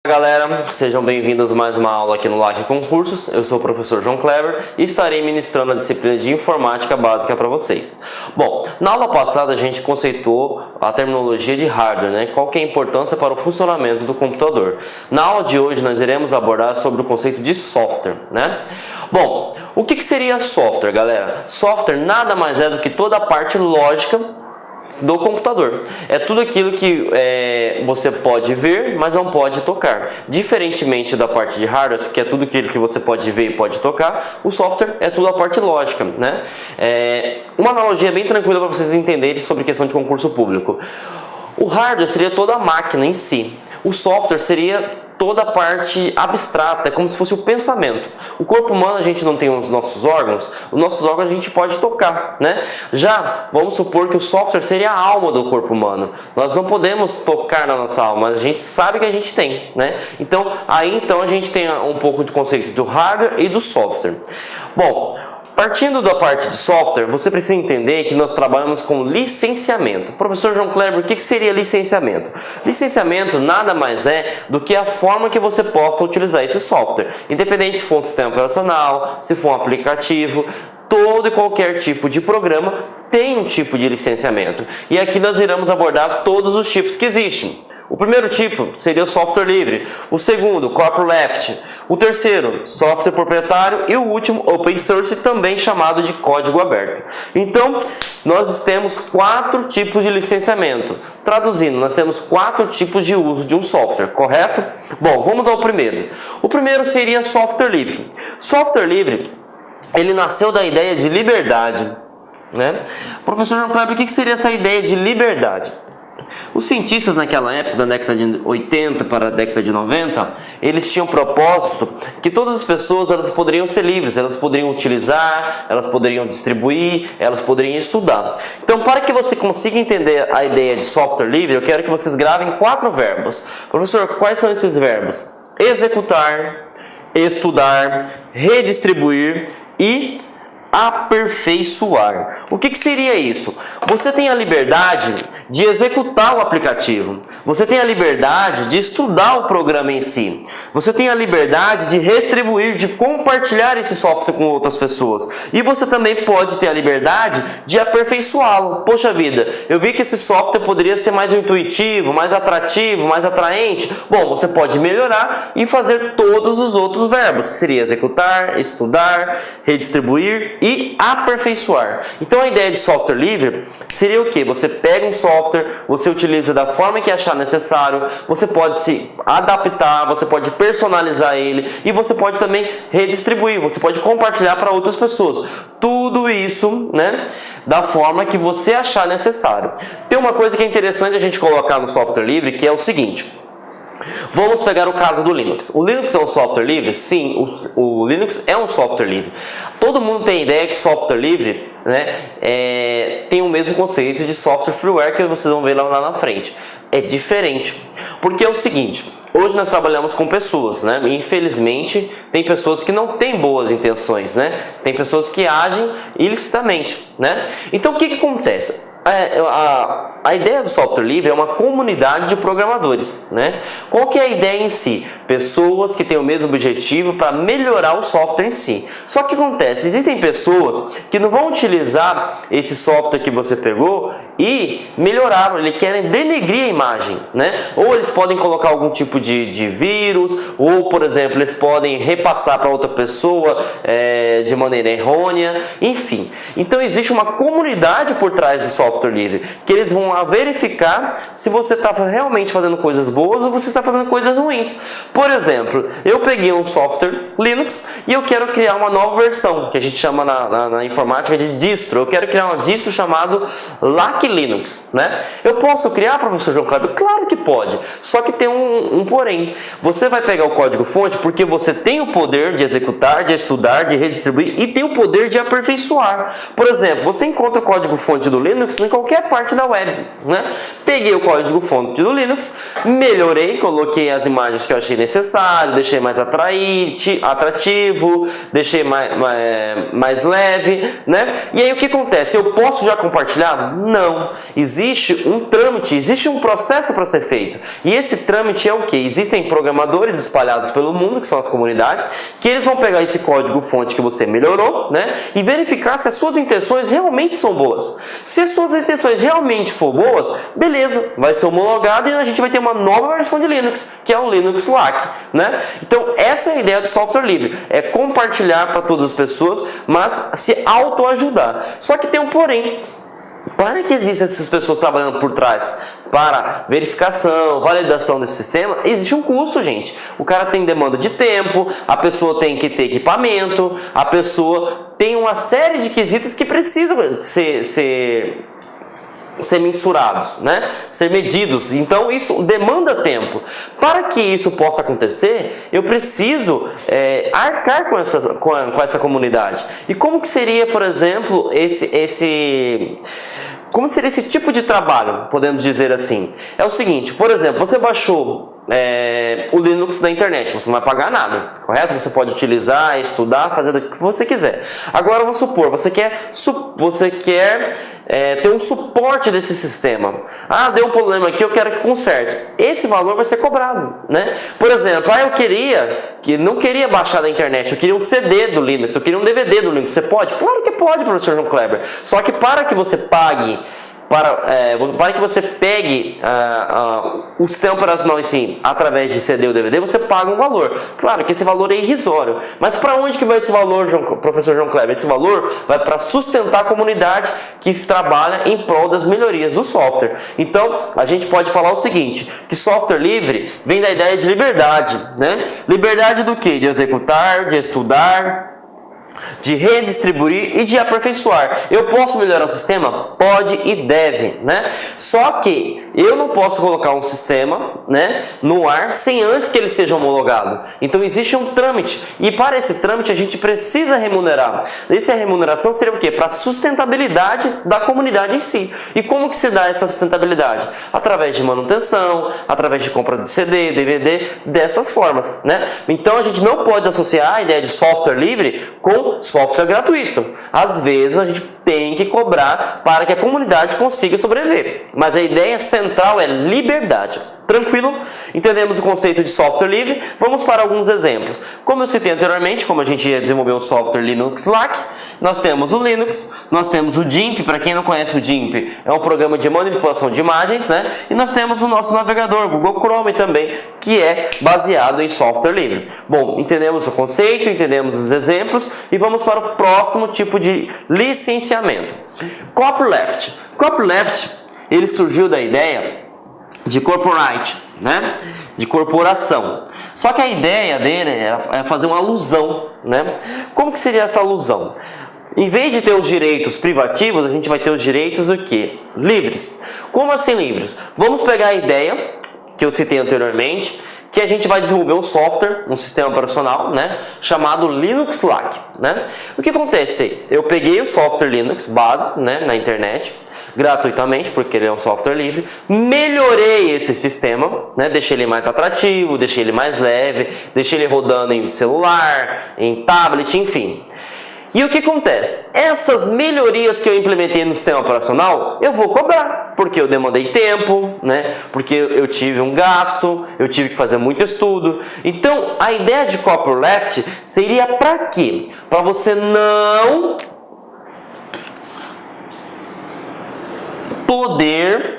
Galera, sejam bem-vindos a mais uma aula aqui no LAC Concursos. Eu sou o professor João Kleber e estarei ministrando a disciplina de Informática Básica para vocês. Bom, na aula passada a gente conceituou a terminologia de hardware, né? Qual que é a importância para o funcionamento do computador. Na aula de hoje nós iremos abordar sobre o conceito de software, né? Bom, o que seria software, galera? Software nada mais é do que toda a parte lógica do computador. É tudo aquilo que você pode ver, mas não pode tocar. Diferentemente da parte de hardware, que é tudo aquilo que você pode ver e pode tocar, o software é tudo a parte lógica, né? Uma analogia bem tranquila para vocês entenderem sobre questão de concurso público. O hardware seria toda a máquina em si. O software seria toda a parte abstrata, é como se fosse o pensamento. O corpo humano a gente não tem os nossos órgãos a gente pode tocar, né? Já vamos supor que o software seria a alma do corpo humano. Nós não podemos tocar na nossa alma, mas a gente sabe que a gente tem, né? Então a gente tem um pouco de conceito do hardware e do software. Bom, partindo da parte de software, você precisa entender que nós trabalhamos com licenciamento. Professor João Kleber, o que seria licenciamento? Licenciamento nada mais é do que a forma que você possa utilizar esse software. Independente se for um sistema operacional, se for um aplicativo, todo e qualquer tipo de programa tem um tipo de licenciamento. E aqui nós iremos abordar todos os tipos que existem. O primeiro tipo seria o software livre, o segundo, copyleft, o terceiro, software proprietário e o último, open source, também chamado de código aberto. Então, nós temos 4 tipos de licenciamento. Traduzindo, nós temos 4 tipos de uso de um software, correto? Bom, vamos ao primeiro. O primeiro seria software livre. Software livre, ele nasceu da ideia de liberdade, né? Professor João Kleber, o que seria essa ideia de liberdade? Os cientistas naquela época, da década de 80 para a década de 90, eles tinham propósito que todas as pessoas elas poderiam ser livres, elas poderiam utilizar, elas poderiam distribuir, elas poderiam estudar. Então, para que você consiga entender a ideia de software livre, eu quero que vocês gravem 4 verbos. Professor, quais são esses verbos? Executar, estudar, redistribuir e aperfeiçoar. O que seria isso? Você tem a liberdade de executar o aplicativo. Você tem a liberdade de estudar o programa em si. Você tem a liberdade de distribuir, de compartilhar esse software com outras pessoas. E você também pode ter a liberdade de aperfeiçoá-lo. Poxa vida, eu vi que esse software poderia ser mais intuitivo, mais atrativo, mais atraente. Bom, você pode melhorar e fazer todos os outros verbos, que seria executar, estudar, redistribuir e aperfeiçoar. Então a ideia de software livre seria o que? Você pega um software, você utiliza da forma que achar necessário, você pode se adaptar, você pode personalizar ele e você pode também redistribuir, você pode compartilhar para outras pessoas. Tudo isso, né, da forma que você achar necessário. Tem uma coisa que é interessante a gente colocar no software livre, que é o seguinte. Vamos pegar o caso do Linux. O Linux é um software livre? Sim, o Linux é um software livre. Todo mundo tem ideia que software livre, né, tem o mesmo conceito de software freeware que vocês vão ver lá na frente. É diferente, porque é o seguinte, hoje nós trabalhamos com pessoas, né? Infelizmente, tem pessoas que não têm boas intenções, né? Tem pessoas que agem ilicitamente, né? Então, o que acontece? A ideia do software livre é uma comunidade de programadores, né? Qual que é a ideia em si? Pessoas que têm o mesmo objetivo para melhorar o software em si. Só que acontece, existem pessoas que não vão utilizar esse software que você pegou e melhorar, eles querem denegrir a imagem, né? Ou eles podem colocar algum tipo de vírus, ou, por exemplo, eles podem repassar para outra pessoa de maneira errônea, enfim. Então existe uma comunidade por trás do software livre, que eles vão verificar se você está realmente fazendo coisas boas ou você está fazendo coisas ruins. Por exemplo, eu peguei um software Linux e eu quero criar uma nova versão, que a gente chama na informática de distro. Eu quero criar uma distro chamada LAC Linux, né? Eu posso criar, professor João Kleber? Claro que pode, só que tem um porém. Você vai pegar o código-fonte porque você tem o poder de executar, de estudar, de redistribuir e tem o poder de aperfeiçoar. Por exemplo, você encontra o código-fonte do Linux em qualquer parte da web, né? Peguei o código-fonte do Linux, melhorei, coloquei as imagens que eu achei necessário, deixei mais atrativo, deixei mais leve, né? E aí o que acontece? Eu posso já compartilhar? Não. Existe um trâmite, existe um processo para ser feito. feito. E esse trâmite é o que? Existem programadores espalhados pelo mundo, que são as comunidades, que eles vão pegar esse código-fonte que você melhorou, né, e verificar se as suas intenções realmente são boas. Se as suas intenções realmente for boas, beleza, vai ser homologado e a gente vai ter uma nova versão de Linux, que é o Linux LAC, né? Então essa é a ideia do software livre, é compartilhar para todas as pessoas, mas se autoajudar. Só que tem um porém. Para que existam essas pessoas trabalhando por trás para verificação, validação desse sistema, existe um custo, gente. O cara tem demanda de tempo, a pessoa tem que ter equipamento, a pessoa tem uma série de quesitos que precisam ser mensurados, né? Ser medidos. Então isso demanda tempo. Para que isso possa acontecer, eu preciso arcar com essa comunidade. E como que seria, por exemplo, como seria esse tipo de trabalho, podemos dizer assim? É o seguinte, por exemplo, você baixou o Linux da internet, você não vai pagar nada, correto? Você pode utilizar, estudar, fazer o que você quiser. Agora vamos supor, você quer ter um suporte desse sistema. Ah, deu um problema aqui, eu quero que conserte. Esse valor vai ser cobrado, né? Por exemplo, não queria baixar da internet, eu queria um CD do Linux, eu queria um DVD do Linux. Você pode? Claro que pode, professor João Kleber. Só que para que você pague, para que você pegue o sistema operacional em si através de CD ou DVD, você paga um valor. Claro que esse valor é irrisório. Mas para onde que vai esse valor, professor João Kleber? Esse valor vai para sustentar a comunidade que trabalha em prol das melhorias do software. Então, a gente pode falar o seguinte, que software livre vem da ideia de liberdade, né? Liberdade do quê? De executar, de estudar, de redistribuir e de aperfeiçoar. Eu posso melhorar o sistema? Pode e deve, né? Só que eu não posso colocar um sistema, né, no ar sem antes que ele seja homologado. Então existe um trâmite e para esse trâmite a gente precisa remunerar. Essa remuneração seria o quê? Para a sustentabilidade da comunidade em si. E como que se dá essa sustentabilidade? Através de manutenção, através de compra de CD, DVD, dessas formas, né? Então a gente não pode associar a ideia de software livre com software gratuito. Às vezes a gente tem que cobrar para que a comunidade consiga sobreviver. Mas a ideia central é liberdade. Tranquilo? Entendemos o conceito de software livre. Vamos para alguns exemplos. Como eu citei anteriormente, como a gente ia desenvolver um software Linux LAC, nós temos o Linux, nós temos o GIMP. Para quem não conhece o GIMP, é um programa de manipulação de imagens, né? E nós temos o nosso navegador, Google Chrome também, que é baseado em software livre. Bom, entendemos o conceito, entendemos os exemplos e vamos para o próximo tipo de licenciamento. Copyleft. Copyleft, ele surgiu da ideia de corporate, né? De corporação. Só que a ideia dele é fazer uma alusão, né? Como que seria essa alusão? Em vez de ter os direitos privativos, a gente vai ter os direitos o quê? Livres. Como assim livres? Vamos pegar a ideia que eu citei anteriormente, que a gente vai desenvolver um software, um sistema operacional, né, chamado Linux LAC, né? O que acontece? Eu peguei o software Linux base, né, na internet, gratuitamente, porque ele é um software livre, melhorei esse sistema, né, deixei ele mais atrativo, deixei ele mais leve, deixei ele rodando em celular, em tablet, enfim. E o que acontece? Essas melhorias que eu implementei no sistema operacional, eu vou cobrar, porque eu demandei tempo, né? Porque eu tive um gasto, eu tive que fazer muito estudo. Então, a ideia de copyleft seria para quê? Para você não poder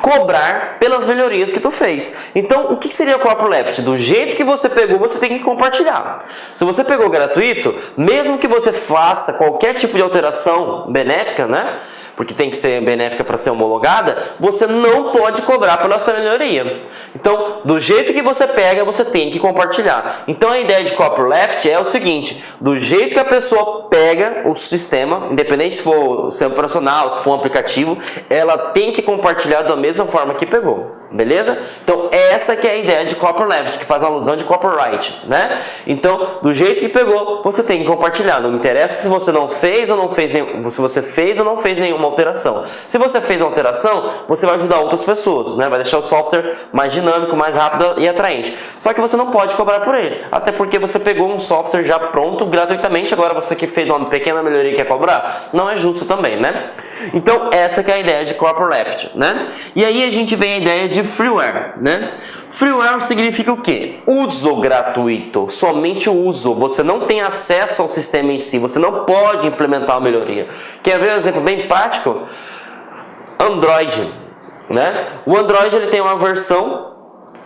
cobrar pelas melhorias que tu fez. Então, o que seria o copyleft? Do jeito que você pegou, você tem que compartilhar. Se você pegou gratuito, mesmo que você faça qualquer tipo de alteração benéfica, né? Porque tem que ser benéfica para ser homologada, você não pode cobrar pela sua melhoria. Então, do jeito que você pega, você tem que compartilhar. Então, a ideia de copyleft é o seguinte, do jeito que a pessoa pega o sistema, independente se for o sistema operacional, se for um aplicativo, ela tem que compartilhar da mesma forma que pegou, beleza? Então, essa que é a ideia de copyleft, que faz uma alusão de copyright, né? Então, do jeito que pegou, você tem que compartilhar. Não interessa se você não fez ou não fez nenhum, se você fez ou não fez nenhuma alteração. Se você fez uma alteração, você vai ajudar outras pessoas, né? Vai deixar o software mais dinâmico, mais rápido e atraente. Só que você não pode cobrar por ele, até porque você pegou um software já pronto gratuitamente, agora você que fez uma pequena melhoria e quer cobrar, não é justo também, né? Então essa que é a ideia de copyleft, né? E aí a gente vem a ideia de freeware, né? Freeware significa o quê? Uso gratuito, somente o uso. Você não tem acesso ao sistema em si, você não pode implementar uma melhoria. Quer ver um exemplo bem prático? Android, né? O Android ele tem uma versão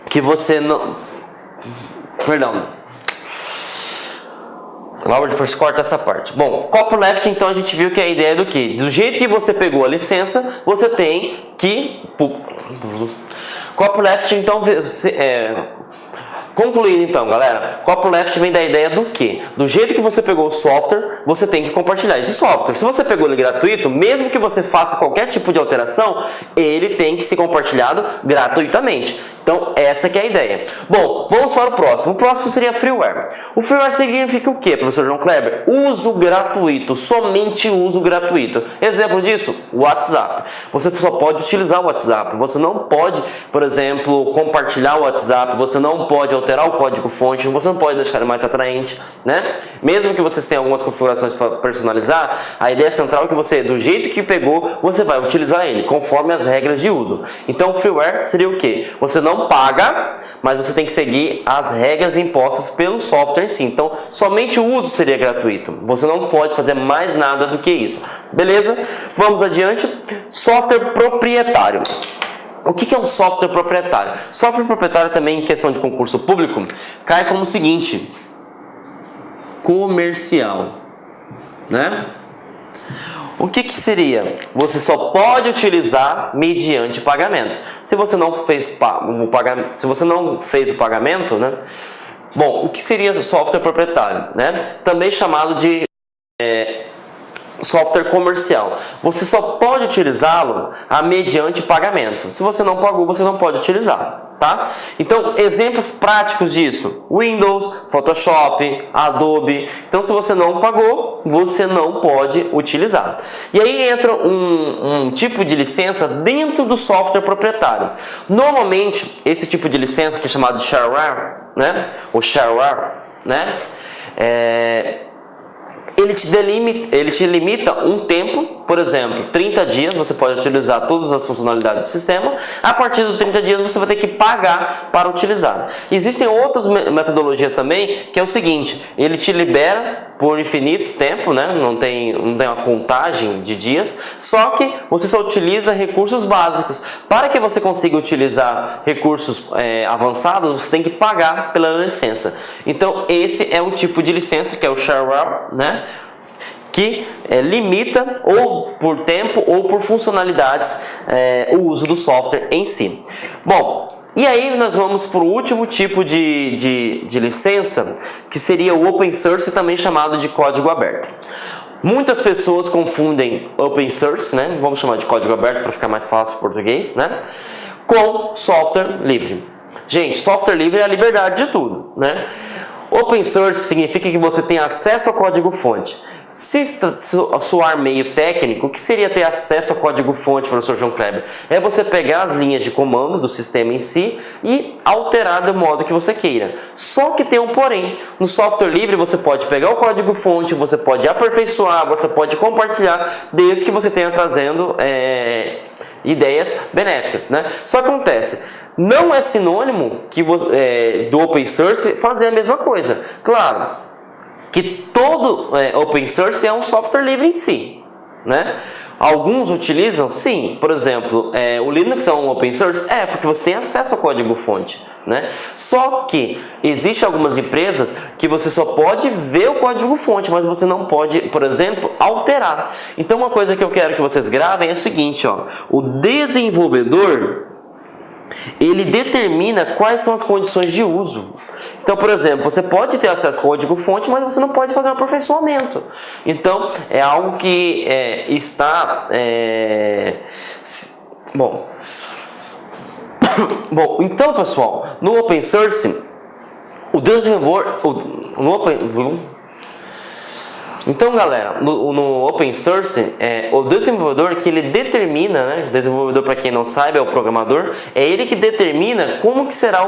que você não... Perdão. Logo depois corta essa parte. Bom, copyleft, então a gente viu que a ideia é do que? Do jeito que você pegou a licença, você tem que... Copyleft, então... Concluindo então, galera, copyleft vem da ideia do que? Do jeito que você pegou o software, você tem que compartilhar esse software. Se você pegou ele gratuito, mesmo que você faça qualquer tipo de alteração, ele tem que ser compartilhado gratuitamente. Então, essa que é a ideia. Bom, vamos para o próximo. O próximo seria freeware. O freeware significa o que, professor João Kleber? Uso gratuito, somente uso gratuito. Exemplo disso, WhatsApp. Você só pode utilizar o WhatsApp. Você não pode, por exemplo, compartilhar o WhatsApp. Você não pode alterar o código-fonte. Você não pode deixar ele mais atraente, né? Mesmo que vocês tenham algumas configurações para personalizar, a ideia central é que você, do jeito que pegou, você vai utilizar ele, conforme as regras de uso. Então, o freeware seria o que? Você não paga, mas você tem que seguir as regras impostas pelo software em si. Então, somente o uso seria gratuito. Você não pode fazer mais nada do que isso. Beleza? Vamos adiante. Software proprietário. O que é um software proprietário? Software proprietário também, em questão de concurso público, cai como o seguinte: comercial, né? O que seria? Você só pode utilizar mediante pagamento. Se você não fez o pagamento, né? Bom, o que seria software proprietário, né? Também chamado de software comercial. Você só pode utilizá-lo mediante pagamento. Se você não pagou, você não pode utilizar, tá? Então, exemplos práticos disso: Windows, Photoshop, Adobe. Então, se você não pagou, você não pode utilizar. E aí entra um tipo de licença dentro do software proprietário. Normalmente, esse tipo de licença, que é chamado de shareware, né? O shareware, né? Ele te limita um tempo, por exemplo, 30 dias você pode utilizar todas as funcionalidades do sistema. A partir de 30 dias você vai ter que pagar para utilizar. Existem outras metodologias também, que é o seguinte: ele te libera por infinito tempo, né? Não tem uma contagem de dias, só que você só utiliza recursos básicos. Para que você consiga utilizar recursos avançados, você tem que pagar pela licença. Então esse é o tipo de licença que é o shareware, né? Que limita ou por tempo ou por funcionalidades o uso do software em si. Bom, e aí nós vamos para o último tipo de licença, que seria o open source, também chamado de código aberto. Muitas pessoas confundem open source, né? Vamos chamar de código aberto para ficar mais fácil em português, né? Com software livre. Gente, software livre é a liberdade de tudo, né? Open source significa que você tem acesso ao código-fonte. Se soar meio técnico, o que seria ter acesso ao código-fonte, professor João Kleber? É você pegar as linhas de comando do sistema em si e alterar do modo que você queira. Só que tem um porém. No software livre você pode pegar o código-fonte, você pode aperfeiçoar, você pode compartilhar, desde que você tenha trazendo ideias benéficas, né? Só que acontece, não é sinônimo do open source fazer a mesma coisa. Claro que todo open source é um software livre em si, né? Alguns utilizam, sim. Por exemplo, o Linux é um open source? Porque você tem acesso ao código-fonte, né? Só que existem algumas empresas que você só pode ver o código-fonte, mas você não pode, por exemplo, alterar. Então, uma coisa que eu quero que vocês gravem é o seguinte, ó: o desenvolvedor, ele determina quais são as condições de uso. Então, por exemplo, você pode ter acesso ao código-fonte, mas você não pode fazer um aperfeiçoamento. Então, é algo que está... Bom, então, pessoal, no open source, o desenvolvedor... Então, galera, no Open Source, o desenvolvedor que ele determina, né? O desenvolvedor, para quem não sabe, é o programador, é ele que determina como que será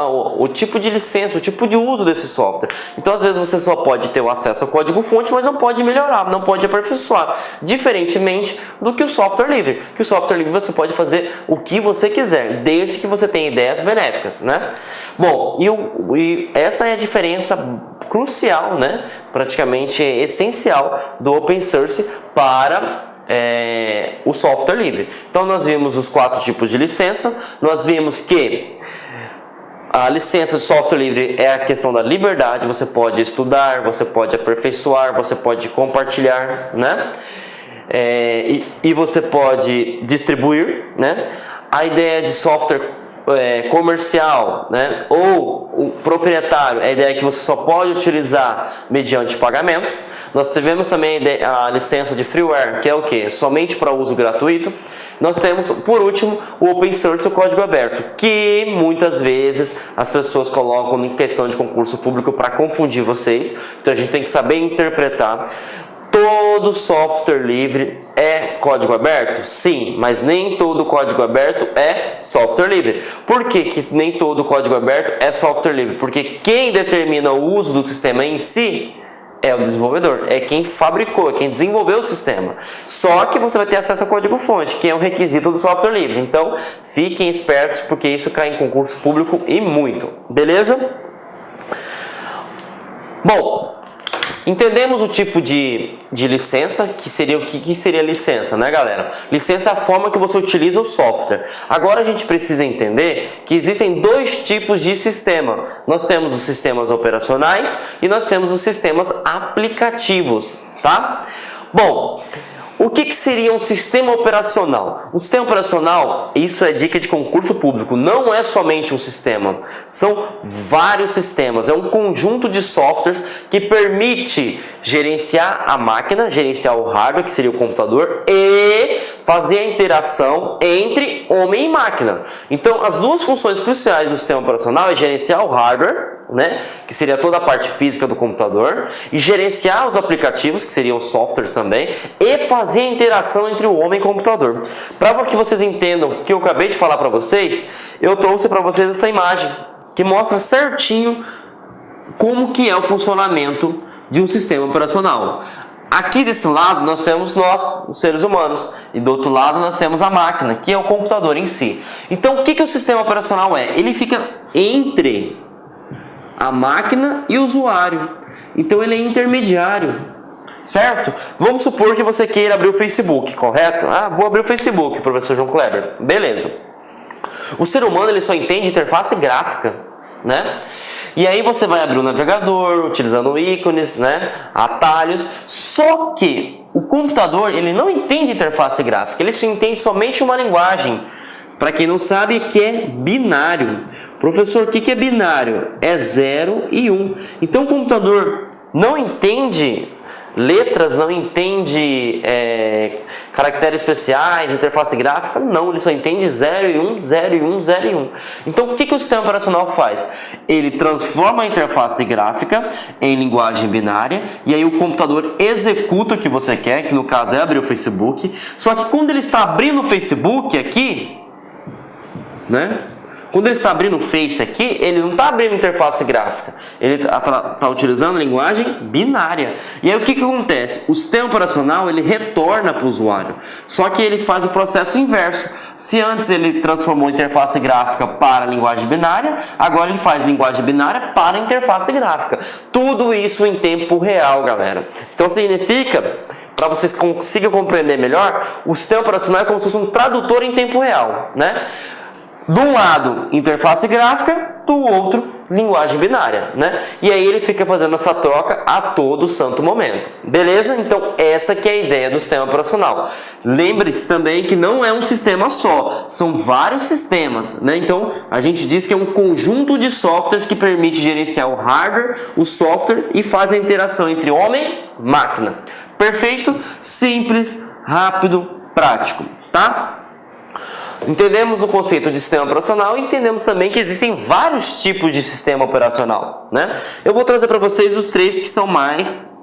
o tipo de licença, o tipo de uso desse software. Então, às vezes você só pode ter o acesso ao código-fonte, mas não pode melhorar, não pode aperfeiçoar, diferentemente do que o software livre. Que o software livre você pode fazer o que você quiser, desde que você tenha ideias benéficas, né? Bom, e essa é a diferença crucial, né? Praticamente essencial do Open Source para o software livre. Então nós vimos os 4 tipos de licença, nós vimos que a licença de software livre é a questão da liberdade, você pode estudar, você pode aperfeiçoar, você pode compartilhar, né? E você pode distribuir, né? A ideia de software comercial, né, ou o proprietário, a ideia é que você só pode utilizar mediante pagamento. Nós tivemos também a licença de freeware, que é o que? Somente para uso gratuito. Nós temos, por último, o open source, o código aberto, que muitas vezes as pessoas colocam em questão de concurso público para confundir vocês. Então a gente tem que saber interpretar. Todo software livre é código aberto? Sim, mas nem todo código aberto é software livre. Por que nem todo código aberto é software livre? Porque quem determina o uso do sistema em si é o desenvolvedor, é quem fabricou, é quem desenvolveu o sistema. Só que você vai ter acesso ao código-fonte, que é um requisito do software livre. Então, fiquem espertos, porque isso cai em concurso público e muito. Beleza? Bom, entendemos o tipo de licença, que seria o que seria licença, né, galera? Licença é a forma que você utiliza o software. Agora a gente precisa entender que existem 2 tipos de sistema. Nós temos os sistemas operacionais e nós temos os sistemas aplicativos, tá? Bom, o que seria um sistema operacional? Um sistema operacional, isso é dica de concurso público, não é somente um sistema, são vários sistemas, é um conjunto de softwares que permite gerenciar a máquina, gerenciar o hardware, que seria o computador, e fazer a interação entre homem e máquina. Então, as 2 funções cruciais do sistema operacional é gerenciar o hardware, né, que seria toda a parte física do computador, e gerenciar os aplicativos, que seriam os softwares também, e fazer a interação entre o homem e o computador. Para que vocês entendam o que eu acabei de falar para vocês, eu trouxe para vocês essa imagem, que mostra certinho como que é o funcionamento de um sistema operacional. Aqui desse lado nós temos nós, os seres humanos, e do outro lado nós temos a máquina, que é o computador em si. Então o que o sistema operacional é? Ele fica entre a máquina e o usuário. Então ele é intermediário, certo? Vamos supor que você queira abrir o Facebook, correto? Vou abrir o Facebook, professor João Kleber. Beleza. O ser humano ele só entende interface gráfica, né? E aí você vai abrir o navegador, utilizando ícones, né, atalhos. Só que o computador ele não entende interface gráfica, ele só entende somente uma linguagem. Para quem não sabe, que é binário. Professor, o que é binário? É 0 e 1. Então o computador não entende letras, não entende caracteres especiais, interface gráfica, não, ele só entende 0 e 1, 0 e 1, 0 e 1. Então o que o sistema operacional faz? Ele transforma a interface gráfica em linguagem binária, e aí o computador executa o que você quer, que no caso é abrir o Facebook, só que quando ele está abrindo o Facebook aqui, né? Quando ele está abrindo o Face aqui, ele não está abrindo interface gráfica, ele está utilizando a linguagem binária. E aí o que acontece? O sistema operacional ele retorna para o usuário, só que ele faz o processo inverso. Se antes ele transformou a interface gráfica para a linguagem binária, agora ele faz linguagem binária para a interface gráfica. Tudo isso em tempo real, galera. Então significa, para vocês consigam compreender melhor, o sistema operacional é como se fosse um tradutor em tempo real, né? De um lado, interface gráfica, do outro, linguagem binária, né? E aí ele fica fazendo essa troca a todo santo momento. Beleza? Então essa que é a ideia do sistema operacional. Lembre-se também que não é um sistema só, são vários sistemas, né? Então a gente diz que é um conjunto de softwares que permite gerenciar o hardware, o software e faz a interação entre homem e máquina. Perfeito? Simples, rápido, prático, tá? Entendemos o conceito de sistema operacional e entendemos também que existem vários tipos de sistema operacional, né? Eu vou trazer para vocês os 3 que são mais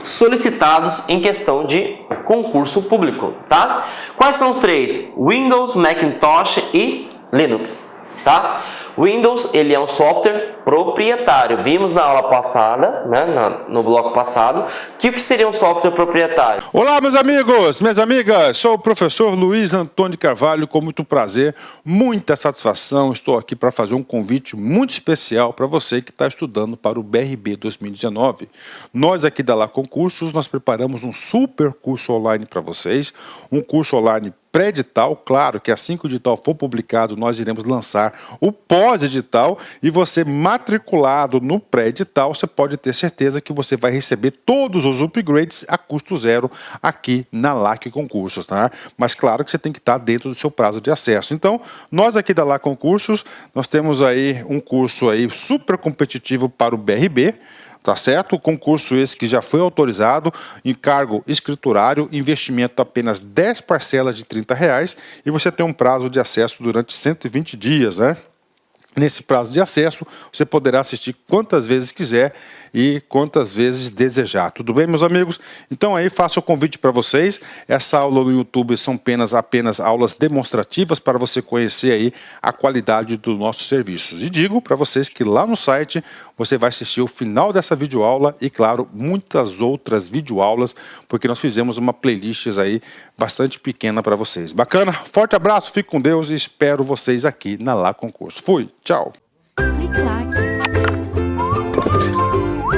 solicitados em questão de concurso público, tá? Quais são os três? Windows, Macintosh e Linux, tá? Windows, ele é um software proprietário. Vimos na aula passada, né, no bloco passado, que o que seria um software proprietário. Olá, meus amigos, minhas amigas. Sou o professor Luiz Antônio Carvalho, com muito prazer, muita satisfação. Estou aqui para fazer um convite muito especial para você que está estudando para o BRB 2019. Nós aqui da Lá Concursos, nós preparamos um super curso online para vocês, um curso online pré-edital. Claro que assim que o edital for publicado, nós iremos lançar o pós-edital, e você matriculado no pré-edital, você pode ter certeza que você vai receber todos os upgrades a custo zero aqui na LAC Concursos, tá? Mas claro que você tem que estar dentro do seu prazo de acesso. Então, nós aqui da LAC Concursos, nós temos aí um curso aí super competitivo para o BRB, tá certo? O concurso esse que já foi autorizado, encargo escriturário, investimento apenas 10 parcelas de R$30, e você tem um prazo de acesso durante 120 dias, né? Nesse prazo de acesso, você poderá assistir quantas vezes quiser e quantas vezes desejar. Tudo bem, meus amigos? Então aí faço o convite para vocês. Essa aula no YouTube são apenas aulas demonstrativas para você conhecer aí a qualidade dos nossos serviços. E digo para vocês que lá no site você vai assistir o final dessa videoaula e, claro, muitas outras videoaulas, porque nós fizemos uma playlist aí bastante pequena para vocês. Bacana? Forte abraço, fique com Deus e espero vocês aqui na Lá Concurso. Fui, tchau! Clique lá.